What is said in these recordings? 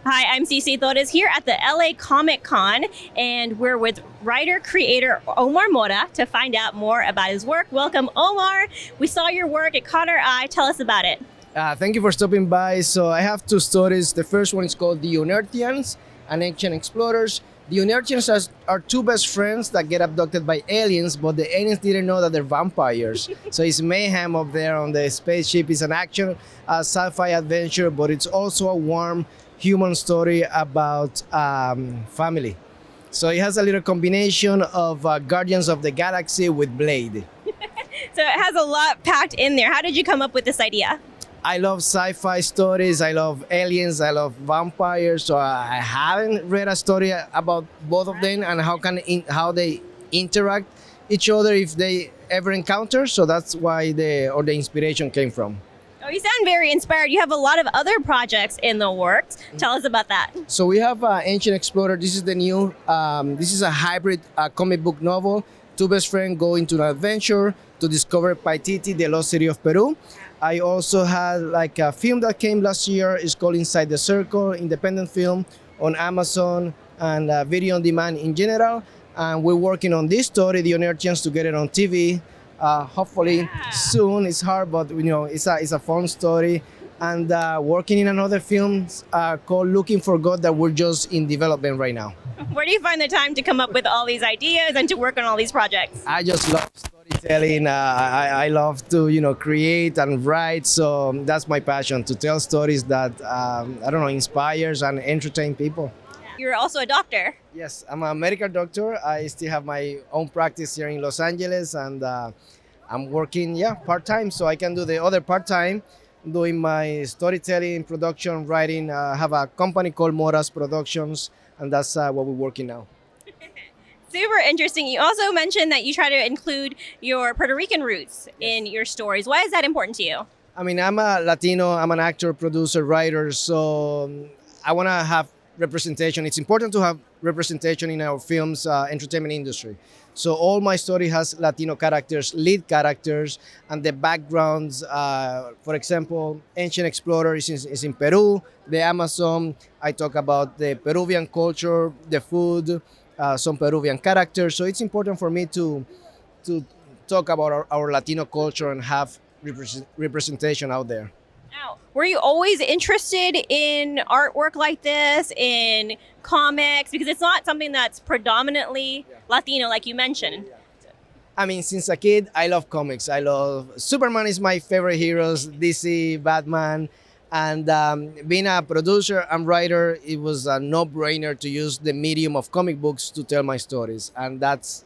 Hi, I'm CeCee Torres here at the LA Comic Con, and we're with writer-creator Omar Mora to find out more about his work. Welcome, Omar. We saw your work, it caught our eye. Tell us about it. Thank you for stopping by. So I have two stories. The first one is called The Unearthians and Ancient Explorers. The Unearthians are two best friends that get abducted by aliens, but the aliens didn't know that they're vampires. So it's mayhem up there on the spaceship. It's an action sci-fi adventure, but it's also a warm human story about family. So it has a little combination of Guardians of the Galaxy with Blade. So it has a lot packed in there. How did you come up with this idea? I love sci-fi stories, I love aliens, I love vampires, so I haven't read a story about both of them and how they interact each other if they ever encounter, so that's why the inspiration came from. Oh, you sound very inspired. You have a lot of other projects in the works. Tell us about that. So we have Ancient Explorer. This is the new, this is a hybrid comic book novel. Two best friends go into an adventure to discover Paititi, the lost city of Peru. I also had like a film that came last year. It's called Inside the Circle, independent film on Amazon and video on demand in general. And we're working on this story, The Unearthians, to get it on TV. Hopefully soon. It's hard, but you know, it's a fun story. And working in another film called Looking for God that we're just in development right now. Where do you find the time to come up with all these ideas and to work on all these projects? I just love storytelling. I love to create and write. So that's my passion, to tell stories that inspires and entertain people. You're also a doctor. Yes, I'm a medical doctor. I still have my own practice here in Los Angeles, and I'm working part-time, so I can do the other part-time doing my storytelling, production, writing. I have a company called Mora's Productions, and that's what we're working now. Super interesting. You also mentioned that you try to include your Puerto Rican roots in your stories. Why is that important to you? I mean, I'm a Latino, I'm an actor, producer, writer, so I want to have representation. It's important to have representation in our films entertainment industry. So all my story has Latino characters, lead characters, and the backgrounds. For example, Ancient Explorer is in Peru, the Amazon. I talk about the Peruvian culture, the food, some Peruvian characters. So it's important for me to talk about our Latino culture and have representation out there. Now, were you always interested in artwork like this, in comics? Because it's not something that's predominantly Latino, like you mentioned. I mean, since a kid, I love comics. I love Superman is my favorite heroes, DC, Batman. And being a producer and writer, it was a no-brainer to use the medium of comic books to tell my stories. And that's,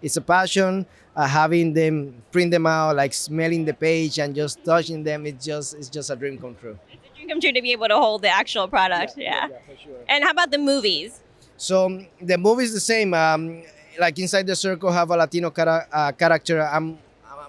it's a passion. Having them print them out, like smelling the page and just touching them, it's just a dream come true. It's a dream come true to be able to hold the actual product. Yeah, for sure. And how about the movies? So the movie is the same. Like Inside the Circle, have a Latino character. I'm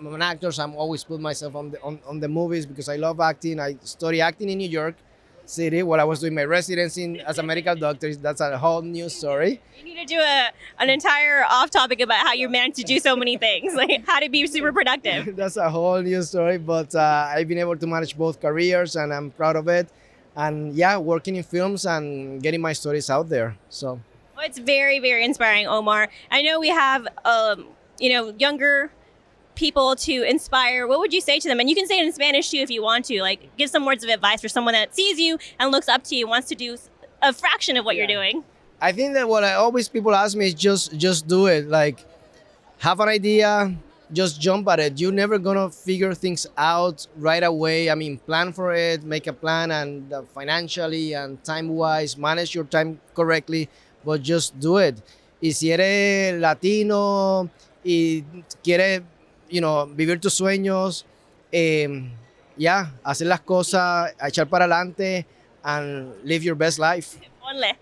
an actor, so I'm always put myself on the movies because I love acting. I study acting in New York City while I was doing my residency as a medical doctor. That's a whole new story. You need to do an entire off-topic about how you managed to do so many things, like how to be super productive. That's a whole new story, but I've been able to manage both careers, and I'm proud of it. And yeah, working in films and getting my stories out there. So. Well, it's very, very inspiring, Omar. I know we have, younger people to inspire. What would you say to them? And you can say it in Spanish too if you want to. Like, give some words of advice for someone that sees you and looks up to you and wants to do a fraction of what you're doing. I think that what people ask me is just do it. Like, have an idea, just jump at it. You're never gonna figure things out right away. I mean, plan for it, make a plan, and financially and time-wise, manage your time correctly, but just do it. Y si eres Latino y quieres vivir tus sueños, hacer las cosas, echar para adelante, and live your best life. Ponle.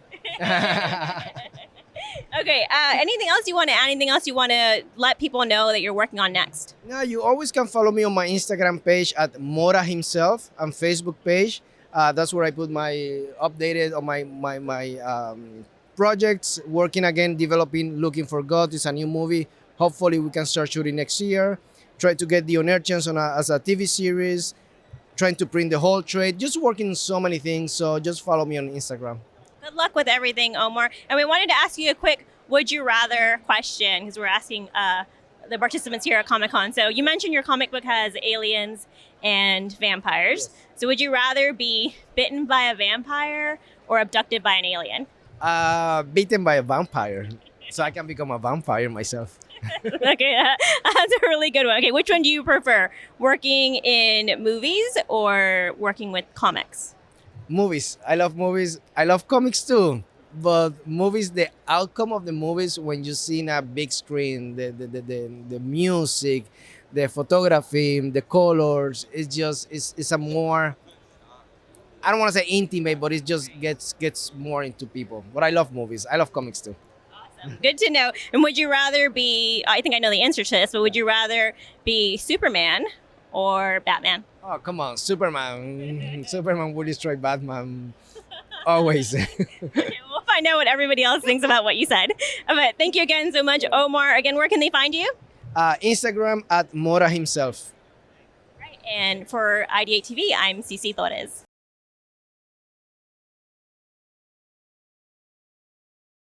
Okay, anything else you want to add? Anything else you want to let people know that you're working on next? No, you always can follow me on my Instagram page at Mora himself, and Facebook page. That's where I put my updated on my projects. Working again, developing Looking for God. It's a new movie. Hopefully we can start shooting next year. Try to get The Unearthians as a TV series. trying to print the whole trade, just working on so many things. So just follow me on Instagram. Good luck with everything, Omar. And we wanted to ask you a quick would you rather question because we're asking the participants here at Comic Con. So you mentioned your comic book has aliens and vampires. Yes. So would you rather be bitten by a vampire or abducted by an alien? Beaten by a vampire, so I can become a vampire myself. Okay, that's a really good one. Okay, which one do you prefer? Working in movies or working with comics? Movies. I love movies. I love comics too. But movies, the outcome of the movies when you see in a big screen, the music, the photography, the colors, it's a more, I don't want to say intimate, but it just gets more into people. But I love movies. I love comics too. Awesome. Good to know. And would you rather be, I think I know the answer to this, but would you rather be Superman or Batman? Oh, come on, Superman. Superman will destroy Batman. Always. Okay, we'll find out what everybody else thinks about what you said. But thank you again so much, Omar. Again, where can they find you? Instagram at Mora himself. Right. And for IdeateTV, I'm CeCee Torres.